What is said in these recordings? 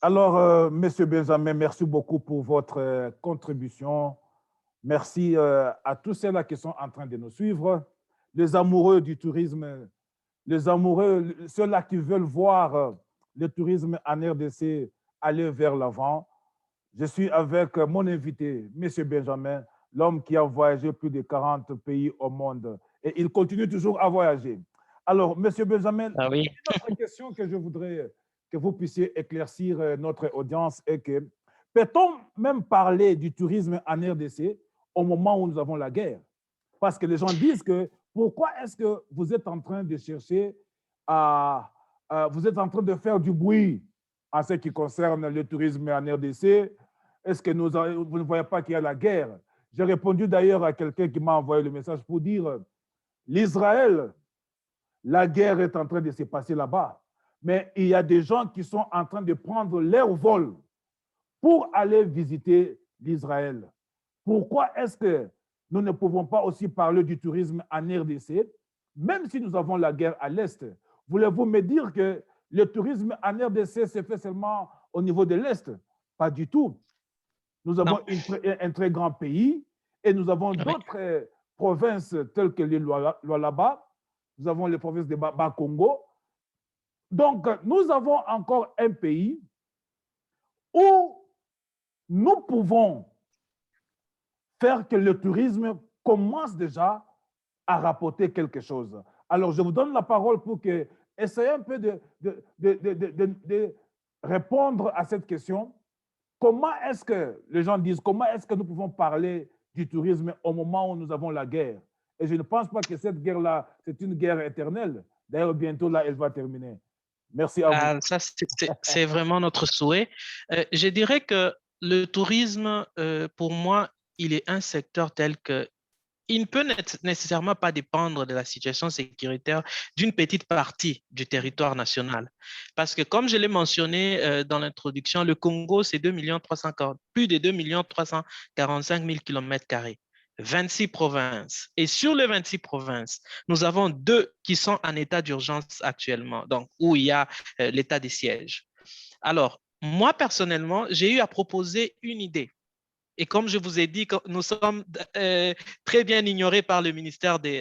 Alors, Monsieur Benjamin, merci beaucoup pour votre contribution. Merci à tous ceux-là qui sont en train de nous suivre, les amoureux du tourisme, les amoureux, ceux-là qui veulent voir le tourisme en RDC aller vers l'avant. Je suis avec mon invité, Monsieur Benjamin, l'homme qui a voyagé plus de 40 pays au monde et il continue toujours à voyager. Alors, Monsieur Benjamin, Ah oui. une autre question que je voudrais que vous puissiez éclaircir notre audience est que peut-on même parler du tourisme en RDC au moment où nous avons la guerre? Parce que les gens disent que pourquoi est-ce que vous êtes en train de chercher vous êtes en train de faire du bruit en ce qui concerne le tourisme en RDC? Est-ce que vous ne voyez pas qu'il y a la guerre? J'ai répondu d'ailleurs à quelqu'un qui m'a envoyé le message pour dire l'Israël, la guerre est en train de se passer là-bas. Mais il y a des gens qui sont en train de prendre leur vol pour aller visiter l'Israël. Pourquoi est-ce que nous ne pouvons pas aussi parler du tourisme en RDC, même si nous avons la guerre à l'Est? Voulez-vous me dire que le tourisme en RDC se fait seulement au niveau de l'Est? Pas du tout. Nous avons Non. un très grand pays et nous avons Oui. d'autres provinces telles que l'île Lualaba, nous avons les provinces de Bas-Congo. Donc, nous avons encore un pays où nous pouvons faire que le tourisme commence déjà à rapporter quelque chose. Alors, je vous donne la parole pour que essayez un peu de répondre à cette question. Comment est-ce que les gens disent, comment est-ce que nous pouvons parler du tourisme au moment où nous avons la guerre? Et je ne pense pas que cette guerre-là, c'est une guerre éternelle. D'ailleurs, bientôt, là, elle va terminer. Merci à vous. Ça, c'est vraiment notre souhait. Je dirais que le tourisme, pour moi, il est un secteur tel que il ne peut nécessairement pas dépendre de la situation sécuritaire d'une petite partie du territoire national. Parce que, comme je l'ai mentionné dans l'introduction, le Congo, c'est plus de 2 345 000 km², 26 provinces. Et sur les 26 provinces, nous avons 2 qui sont en état d'urgence actuellement, donc où il y a l'état des sièges. Alors, moi, personnellement, j'ai eu à proposer une idée. Et comme je vous ai dit, nous sommes très bien ignorés par le ministère du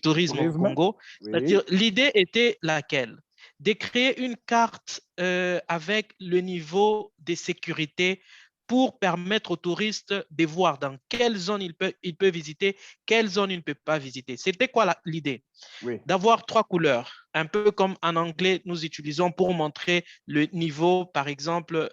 Tourisme au Tourisme, Congo. oui. C'est-à-dire, l'idée était laquelle? De créer une carte avec le niveau de sécurité pour permettre aux touristes de voir dans quelle zone il peut visiter, quelle zone il ne peut pas visiter. C'était quoi l'idée? Oui. D'avoir 3 couleurs, un peu comme en anglais nous utilisons pour montrer le niveau, par exemple,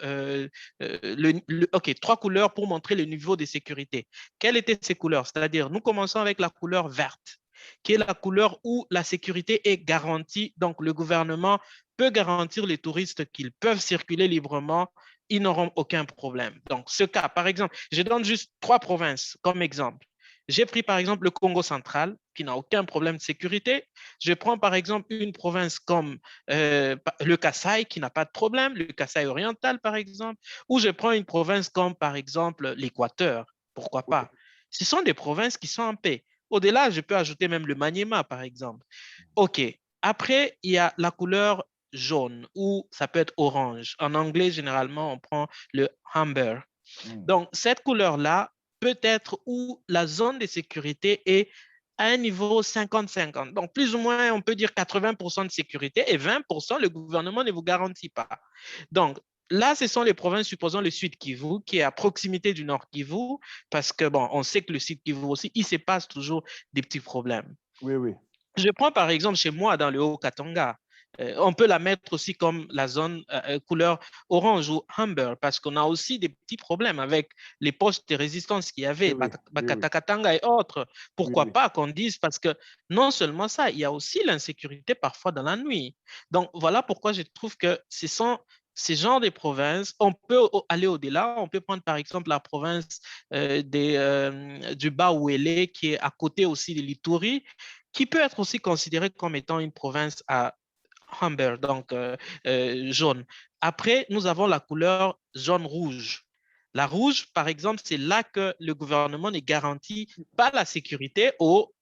OK, 3 couleurs pour montrer le niveau de sécurité. Quelles étaient ces couleurs? C'est-à-dire, nous commençons avec la couleur verte, qui est la couleur où la sécurité est garantie. Donc, le gouvernement peut garantir les touristes qu'ils peuvent circuler librement, ils n'auront aucun problème. Donc, ce cas, par exemple, je donne juste 3 provinces comme exemple. J'ai pris par exemple le Congo central, qui n'a aucun problème de sécurité. Je prends par exemple une province comme le Kasaï, qui n'a pas de problème, le Kasaï oriental par exemple, ou je prends une province comme par exemple l'Équateur, pourquoi Oui. pas. Ce sont des provinces qui sont en paix. Au-delà, je peux ajouter même le Maniema par exemple. OK. Après, il y a la couleur jaune ou ça peut être orange. En anglais, généralement, on prend le amber. Mm. Donc, cette couleur-là peut être où la zone de sécurité est à un niveau 50-50. Donc, plus ou moins, on peut dire 80% de sécurité et 20%, le gouvernement ne vous garantit pas. Donc, là, ce sont les provinces, supposons le Sud Kivu, qui est à proximité du Nord Kivu, parce que, bon, on sait que le Sud Kivu aussi, il se passe toujours des petits problèmes. Oui, oui. Je prends par exemple chez moi dans le Haut-Katanga. On peut la mettre aussi comme la zone couleur orange ou amber parce qu'on a aussi des petits problèmes avec les postes de résistance qu'il y Oui, avait, oui, oui, oui, Bakatakatanga et autres. oui, Pourquoi oui. pas qu'on dise parce que non seulement ça, il y a aussi l'insécurité parfois dans la nuit. Donc voilà pourquoi je trouve que ce sont ces genres de provinces, on peut aller au-delà. On peut prendre par exemple la province du Bas-Ouélé qui est à côté aussi de l'Ituri qui peut être aussi considérée comme étant une province à amber, donc jaune. Après, nous avons la couleur jaune-rouge. La rouge, par exemple, c'est là que le gouvernement ne garantit pas la sécurité aux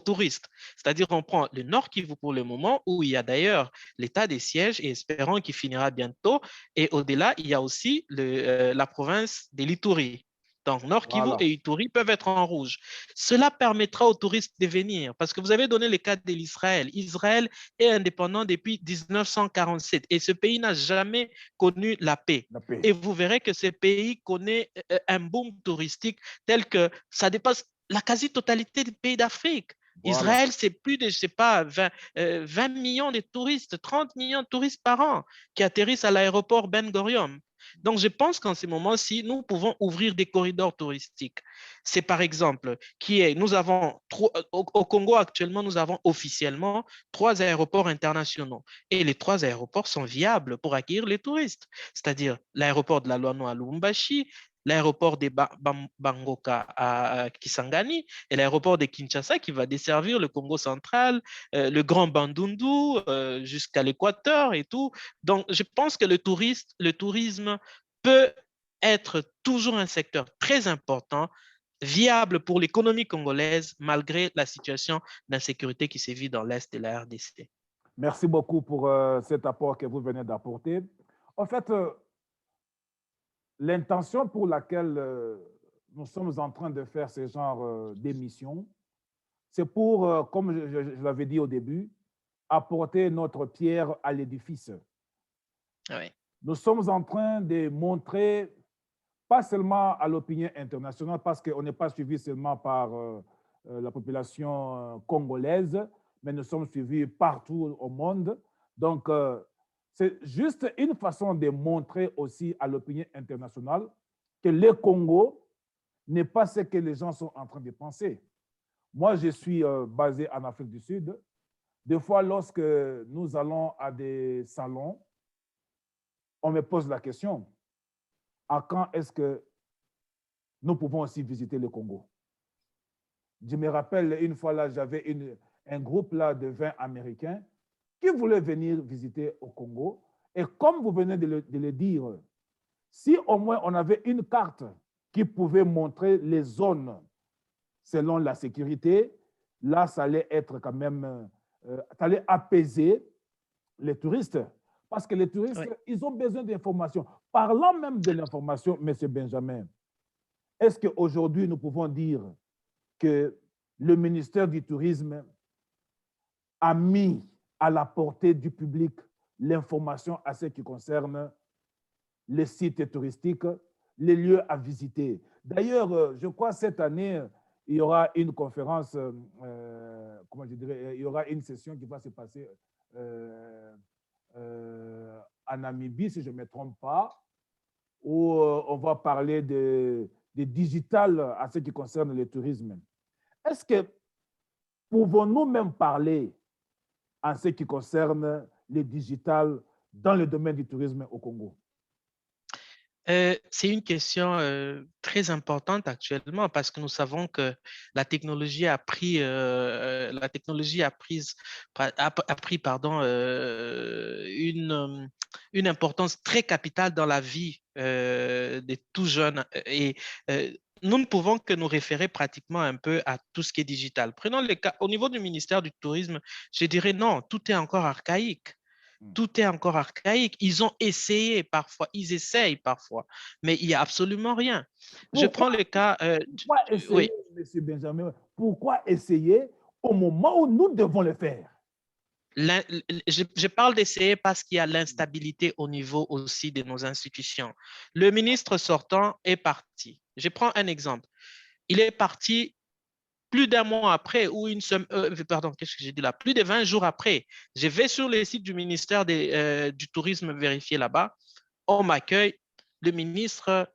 touristes. C'est-à-dire, on prend le Nord Kivu pour le moment, où il y a d'ailleurs l'état des sièges, et espérons qu'il finira bientôt. Et au-delà, il y a aussi la province de l'Ituri. Donc, Nord Kivu et Voilà. Ituri peuvent être en rouge. Cela permettra aux touristes de venir, parce que vous avez donné le cas de l'Israël. Israël est indépendant depuis 1947 et ce pays n'a jamais connu la paix. La paix. Et vous verrez que ce pays connaît un boom touristique tel que ça dépasse la quasi-totalité des pays d'Afrique. Voilà. Israël, c'est plus de, je sais pas, 20 millions de touristes, 30 millions de touristes par an qui atterrissent à l'aéroport Ben Gurion. Donc, je pense qu'en ce moment-ci, nous pouvons ouvrir des corridors touristiques. C'est par exemple, nous avons, au Congo actuellement, nous avons officiellement 3 aéroports internationaux. Et les 3 aéroports sont viables pour accueillir les touristes. C'est-à-dire l'aéroport de la Loano à Lubumbashi, l'aéroport de Bangoka à Kisangani et l'aéroport de Kinshasa qui va desservir le Congo central, le Grand Bandundu jusqu'à l'Équateur et tout. Donc, je pense que le tourisme peut être toujours un secteur très important, viable pour l'économie congolaise, malgré la situation d'insécurité qui sévit dans l'Est de la RDC. Merci beaucoup pour cet apport que vous venez d'apporter. En fait, l'intention pour laquelle nous sommes en train de faire ce genre d'émission, c'est pour, comme je l'avais dit au début, apporter notre pierre à l'édifice. Oui. Nous sommes en train de montrer, pas seulement à l'opinion internationale, parce qu'on n'est pas suivi seulement par la population congolaise, mais nous sommes suivis partout au monde. Donc, c'est juste une façon de montrer aussi à l'opinion internationale que le Congo n'est pas ce que les gens sont en train de penser. Moi, je suis basé en Afrique du Sud. Des fois, lorsque nous allons à des salons, on me pose la question, à quand est-ce que nous pouvons aussi visiter le Congo? Je me rappelle une fois là, j'avais un groupe là de 20 Américains qui voulaient venir visiter au Congo. Et comme vous venez de le dire, si au moins on avait une carte qui pouvait montrer les zones selon la sécurité, là, ça allait être quand même, ça allait apaiser les touristes. Parce que les touristes, oui, ils ont besoin d'informations. Parlant même de l'information, M. Benjamin, est-ce qu'aujourd'hui, nous pouvons dire que le ministère du Tourisme a mis à la portée du public l'information à ce qui concerne les sites touristiques, les lieux à visiter? D'ailleurs, je crois cette année, il y aura une conférence, comment je dirais, il y aura une session qui va se passer en Namibie, si je ne me trompe pas, où on va parler de digital à ce qui concerne le tourisme. Est-ce que pouvons-nous même parler en ce qui concerne le digital dans le domaine du tourisme au Congo? C'est une question très importante actuellement parce que nous savons que la technologie a pris, pardon, une importance très capitale dans la vie des tout jeunes et nous ne pouvons que nous référer pratiquement un peu à tout ce qui est digital. Prenons le cas au niveau du ministère du Tourisme, je dirais non, tout est encore archaïque. Tout est encore archaïque. Ils ont essayé parfois, ils essayent parfois, mais il n'y a absolument rien. Je prends le cas. Pourquoi essayer, Oui. M. Benjamin? Pourquoi essayer au moment où nous devons le faire? Je parle d'essayer parce qu'il y a l'instabilité au niveau aussi de nos institutions. Le ministre sortant est parti. Je prends un exemple. Il est parti plus d'un mois après ou pardon, qu'est-ce que j'ai dit là? Plus de 20 jours après, je vais sur le site du ministère du Tourisme vérifier là-bas. On m'accueille. Le ministre,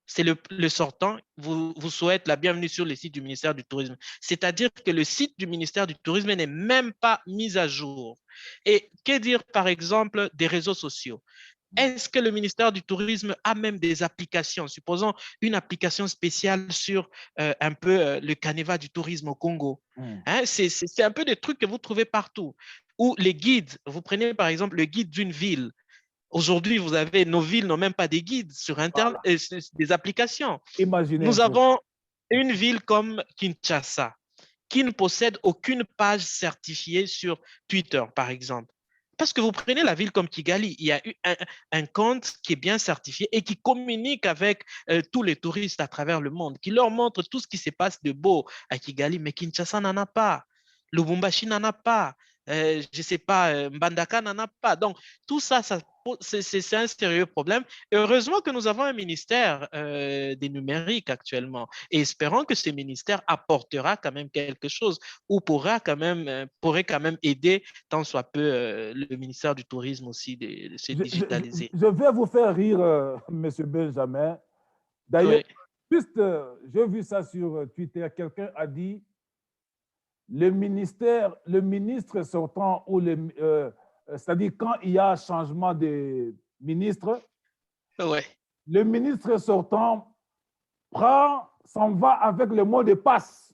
c'est le sortant, vous souhaite la bienvenue sur le site du ministère du Tourisme. C'est-à-dire que le site du ministère du Tourisme n'est même pas mis à jour. Et que dire, par exemple, des réseaux sociaux? Est-ce que le ministère du Tourisme a même des applications? Supposons une application spéciale sur un peu le canevas du tourisme au Congo. Hein, c'est un peu des trucs que vous trouvez partout. Ou les guides, vous prenez par exemple le guide d'une ville. Aujourd'hui, vous avez, nos villes n'ont même pas des guides sur Internet, Voilà. des applications. Imaginez un Nous peu. avons une ville comme Kinshasa qui ne possède aucune page certifiée sur Twitter, par exemple. Parce que vous prenez la ville comme Kigali, il y a eu un compte qui est bien certifié et qui communique avec tous les touristes à travers le monde, qui leur montre tout ce qui se passe de beau à Kigali, mais Kinshasa n'en a pas. Lubumbashi n'en a pas. Je ne sais pas, Mbandaka n'en a pas. Donc, tout ça, c'est un sérieux problème. Et heureusement que nous avons un ministère des numériques actuellement. Et espérons que ce ministère apportera quand même quelque chose ou pourrait quand même aider tant soit peu le ministère du Tourisme aussi de se digitaliser. Je vais vous faire rire, Monsieur Benjamin. D'ailleurs, Oui, juste, j'ai vu ça sur Twitter, quelqu'un a dit le ministre sortant, c'est-à-dire quand il y a changement de ministre, oui. le ministre sortant s'en va avec le mot de passe.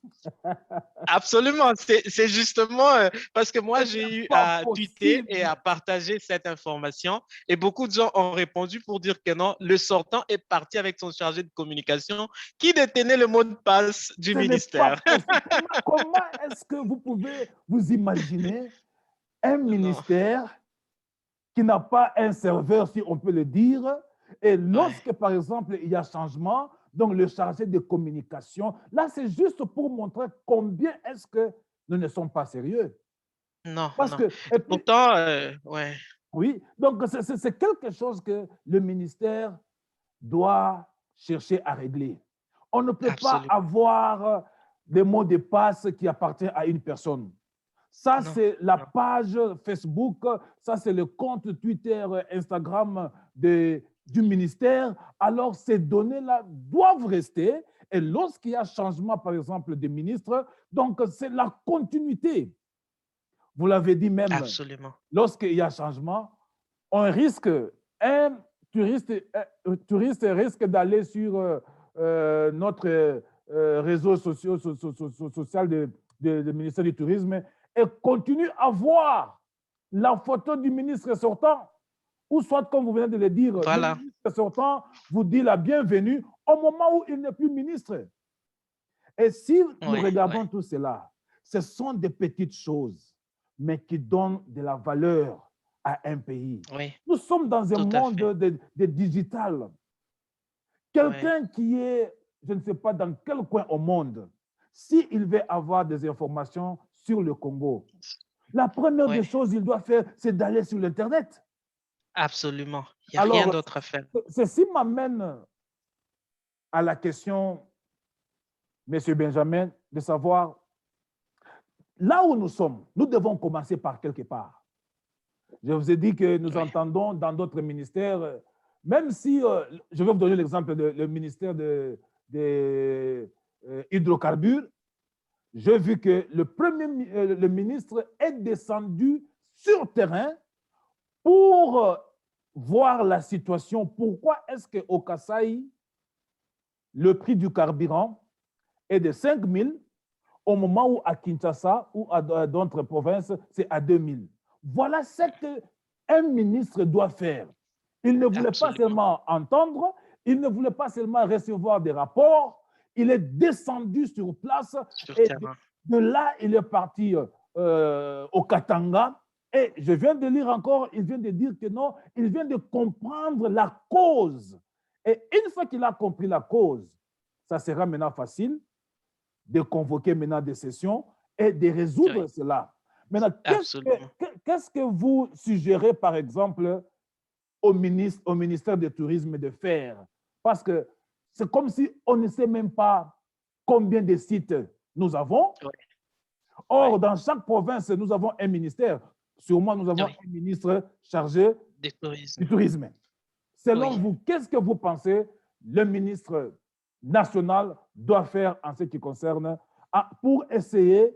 Absolument, c'est justement parce que moi j'ai eu Pas à tweeter et possible. à partager cette information et beaucoup de gens ont répondu pour dire que non, le sortant est parti avec son chargé de communication qui détenait le mot de passe du Ce n'est pas ministère. possible. Comment est-ce que vous pouvez vous imaginer un Non, ministère qui n'a pas un serveur, si on peut le dire, et ouais. lorsque, par exemple, il y a changement, donc le chargé de communication, là, c'est juste pour montrer combien est-ce que nous ne sommes pas sérieux. Non, Parce non. que, et puis, Pourtant, ouais, oui, donc c'est quelque chose que le ministère doit chercher à régler. On ne peut pas absolument. avoir des mots de passe qui appartiennent à une personne. Ça, Non, c'est la non. page Facebook, ça, c'est le compte Twitter, Instagram du ministère. Alors, ces données-là doivent rester. Et lorsqu'il y a changement, par exemple, de ministre, donc c'est la continuité. Vous l'avez dit même, Absolument. lorsqu'il y a changement, on risque, un touriste risque d'aller sur notre réseau social du ministère du Tourisme et continue à voir la photo du ministre sortant, ou soit, comme vous venez de le dire, le Voilà. ministre sortant vous dit la bienvenue au moment où il n'est plus ministre. Et si nous Oui, oui, regardons tout cela, ce sont des petites choses, mais qui donnent de la valeur à un pays. oui, Nous sommes dans un tout à monde fait. de digital. Oui, Quelqu'un qui est, je ne sais pas dans quel coin au monde, s'il veut avoir des informations sur le Congo, la première des oui, choses qu'il doit faire, c'est d'aller sur l'Internet. absolument. Il n'y a rien Alors, d'autre à faire. ceci m'amène à la question, Monsieur Benjamin, de savoir, là où nous sommes, nous devons commencer par quelque part. Je vous ai dit que nous Oui, entendons dans d'autres ministères, même si, je vais vous donner l'exemple du ministère des hydrocarbures, j'ai vu que le ministre est descendu sur terrain pour voir la situation. Pourquoi est-ce qu'au Kasaï, le prix du carburant est de 5 000 au moment où à Kinshasa ou à d'autres provinces, c'est à 2 000. Voilà ce qu'un ministre doit faire. Il ne voulait pas absolument. seulement entendre, il ne voulait pas seulement recevoir des rapports, il est descendu sur place Sur et terrain. de là, il est parti au Katanga. Et je viens de lire encore, il vient de dire que non, il vient de comprendre la cause. Et une fois qu'il a compris la cause, ça sera maintenant facile de convoquer maintenant des sessions et de résoudre Oui, cela. Maintenant, absolument. qu'est-ce que vous suggérez, par exemple, au ministère du Tourisme de faire? Parce que c'est comme si on ne sait même pas combien de sites nous avons. Oui, oui, Or, dans chaque province, nous avons un ministère. Sûrement, nous avons oui. un ministre chargé Du du tourisme. tourisme. Selon Oui. vous, qu'est-ce que vous pensez le ministre national doit faire en ce qui concerne pour essayer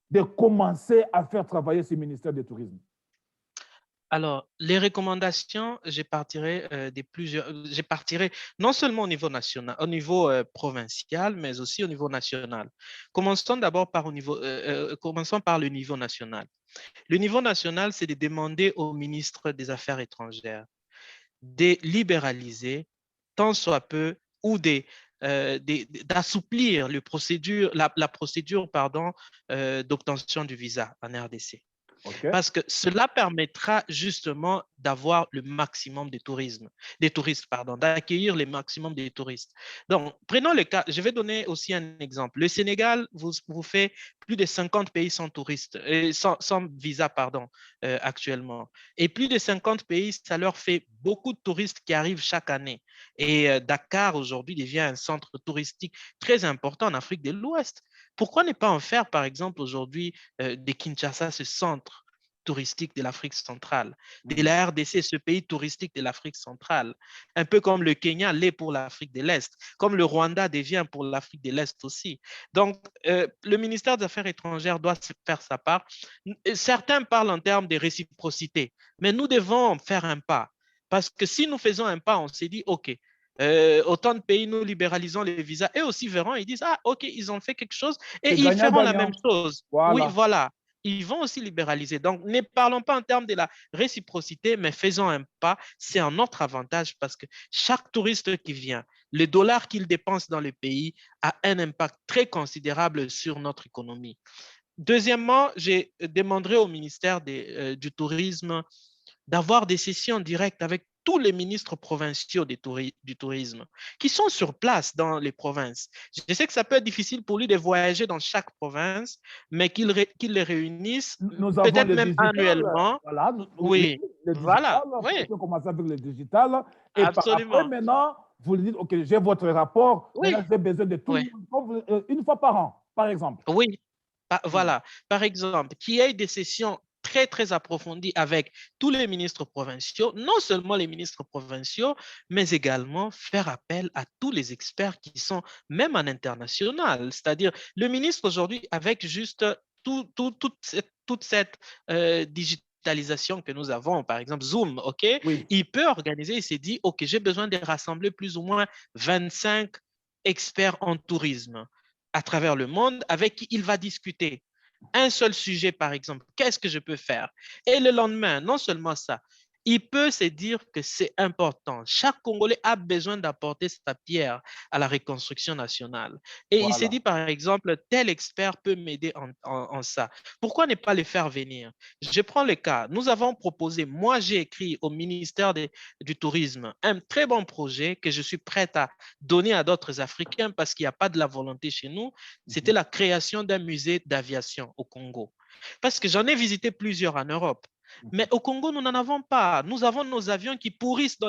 de commencer à faire travailler ce ministère du tourisme? Alors, les recommandations, je partirai non seulement au niveau national, au niveau provincial, mais aussi au niveau national. Commençons d'abord commençons par le niveau national. Le niveau national, c'est de demander au ministre des Affaires étrangères de libéraliser tant soit peu ou d'assouplir la procédure d'obtention du visa en RDC. OK? Parce que cela permettra justement d'avoir le maximum des touristes, pardon, d'accueillir le maximum des touristes. Donc, prenons le cas, je vais donner aussi un exemple. Le Sénégal vous fait plus de 50 pays sans touristes, sans visa, pardon, actuellement. Et plus de 50 pays, ça leur fait beaucoup de touristes qui arrivent chaque année. Et Dakar, aujourd'hui, devient un centre touristique très important en Afrique de l'Ouest. Pourquoi ne pas en faire, par exemple, aujourd'hui, de Kinshasa, ce centre touristique de l'Afrique centrale, de la RDC, ce pays touristique de l'Afrique centrale, un peu comme le Kenya l'est pour l'Afrique de l'Est, comme le Rwanda devient pour l'Afrique de l'Est aussi. Donc, le ministère des Affaires étrangères doit faire sa part. Certains parlent en termes de réciprocité, mais nous devons faire un pas. Parce que si nous faisons un pas, on s'est dit, OK, autant de pays, nous libéralisons les visas. Et aussi verront, ils disent, ah, OK, ils ont fait quelque chose et C'est ils feront la même gagnant-gagnant. chose. Oui, Voilà. voilà. Ils vont aussi libéraliser. Donc, ne parlons pas en termes de la réciprocité, mais faisons un pas. C'est un autre avantage parce que chaque touriste qui vient, le dollar qu'il dépense dans le pays a un impact très considérable sur notre économie. Deuxièmement, je demanderai au ministère du Tourisme d'avoir des sessions directes avec tous les ministres provinciaux du tourisme qui sont sur place dans les provinces. Je sais que ça peut être difficile pour lui de voyager dans chaque province, mais qu'il les réunisse Nous avons peut-être le même digital. annuellement. Voilà. Oui, Oui, le digital. voilà, oui, On peut commencer avec le digital. Et par après, absolument. maintenant, vous lui dites, OK, j'ai votre rapport. Maintenant, Oui, j'ai besoin de tout le oui, monde, une fois par an, par exemple. oui. Mm. Voilà, par exemple, qu'il y ait des sessions très, très approfondies avec tous les ministres provinciaux, non seulement les ministres provinciaux, mais également faire appel à tous les experts qui sont même en international. C'est-à-dire, le ministre aujourd'hui, avec juste toute cette digitalisation que nous avons, par exemple Zoom, OK, Oui. il peut organiser, il s'est dit, OK, j'ai besoin de rassembler plus ou moins 25 experts en tourisme à travers le monde avec qui il va discuter. Un seul sujet, par exemple, qu'est-ce que je peux faire? Et le lendemain, non seulement ça, il peut se dire que c'est important. Chaque Congolais a besoin d'apporter sa pierre à la reconstruction nationale. Et il s'est dit, Voilà. par exemple, tel expert peut m'aider en ça. Pourquoi ne pas les faire venir? Je prends le cas. Nous avons proposé, moi j'ai écrit au ministère du Tourisme un très bon projet que je suis prêt à donner à d'autres Africains parce qu'il n'y a pas de la volonté chez nous. C'était la création d'un musée d'aviation au Congo. Parce que j'en ai visité plusieurs en Europe. Mais au Congo, nous n'en avons pas. Nous avons nos avions qui pourrissent dans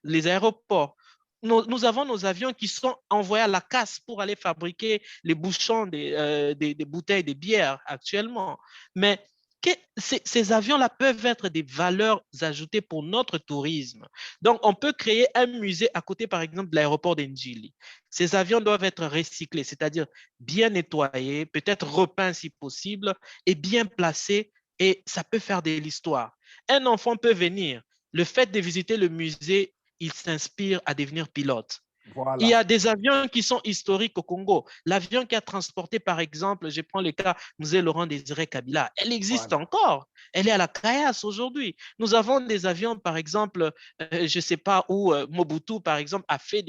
les aéroports. Nous avons nos avions qui sont envoyés à la casse pour aller fabriquer les bouchons des bouteilles de bière actuellement. Mais ces avions-là peuvent être des valeurs ajoutées pour notre tourisme. Donc, on peut créer un musée à côté, par exemple, de l'aéroport d'Ndjili. Ces avions doivent être recyclés, c'est-à-dire bien nettoyés, peut-être repeints si possible, et bien placés, et ça peut faire de l'histoire. Un enfant peut venir. Le fait de visiter le musée, il s'inspire à devenir pilote. Il y Voilà. a des avions qui sont historiques au Congo. L'avion qui a transporté, par exemple, je prends le cas Mzee Laurent Désiré Kabila, elle existe Voilà. encore. Elle est à la CAIAS aujourd'hui. Nous avons des avions, par exemple, je ne sais pas où Mobutu, par exemple, a fait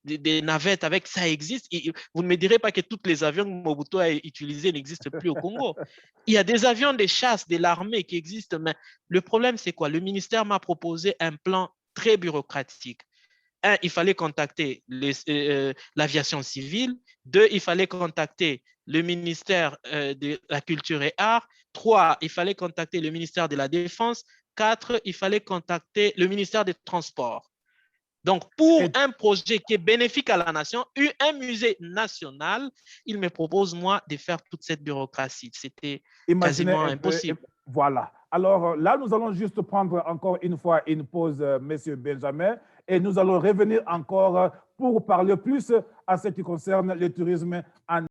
des navettes avec, ça existe. Et vous ne me direz pas que tous les avions que Mobutu a utilisés n'existent plus au Congo. Il y a des avions de chasse de l'armée qui existent, mais le problème, c'est quoi? Le ministère m'a proposé un plan très bureaucratique. Un, il fallait contacter l'aviation civile. Deux, il fallait contacter le ministère de la Culture et Arts. Trois, il fallait contacter le ministère de la Défense. Quatre, il fallait contacter le ministère des Transports. Donc, pour Et un projet qui est bénéfique à la nation, un musée national, il me propose, moi, de faire toute cette bureaucratie. C'était imaginez quasiment un peu. impossible. Voilà. Alors là, nous allons juste prendre encore une fois une pause, Monsieur Benjamin, et nous allons revenir encore pour parler plus à ce qui concerne le tourisme en